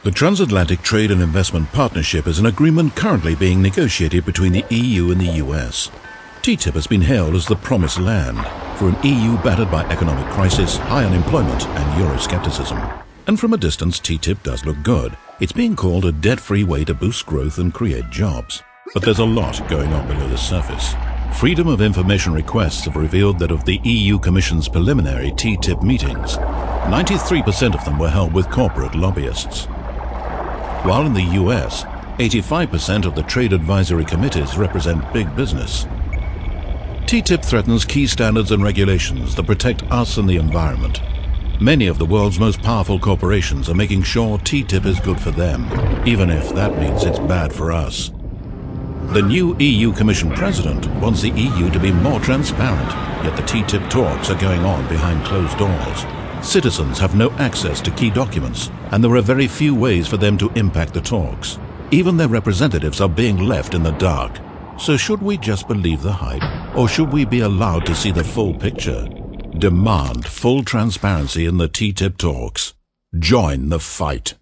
The Transatlantic Trade and Investment Partnership is an agreement currently being negotiated between the EU and the US. TTIP has been hailed as the promised land for an EU battered by economic crisis, high unemployment and euroscepticism. And from a distance, TTIP does look good. It's being called a debt-free way to boost growth and create jobs. But there's a lot going on below the surface. Freedom of information requests have revealed that of the EU Commission's preliminary TTIP meetings, 93% of them were held with corporate lobbyists. While in the US, 85% of the trade advisory committees represent big business. TTIP threatens key standards and regulations that protect us and the environment. Many of the world's most powerful corporations are making sure TTIP is good for them, even if that means it's bad for us. The new EU Commission President wants the EU to be more transparent, yet the TTIP talks are going on behind closed doors. Citizens have no access to key documents, and there are very few ways for them to impact the talks. Even their representatives are being left in the dark. So should we just believe the hype, or should we be allowed to see the full picture? Demand full transparency in the TTIP talks. Join the fight.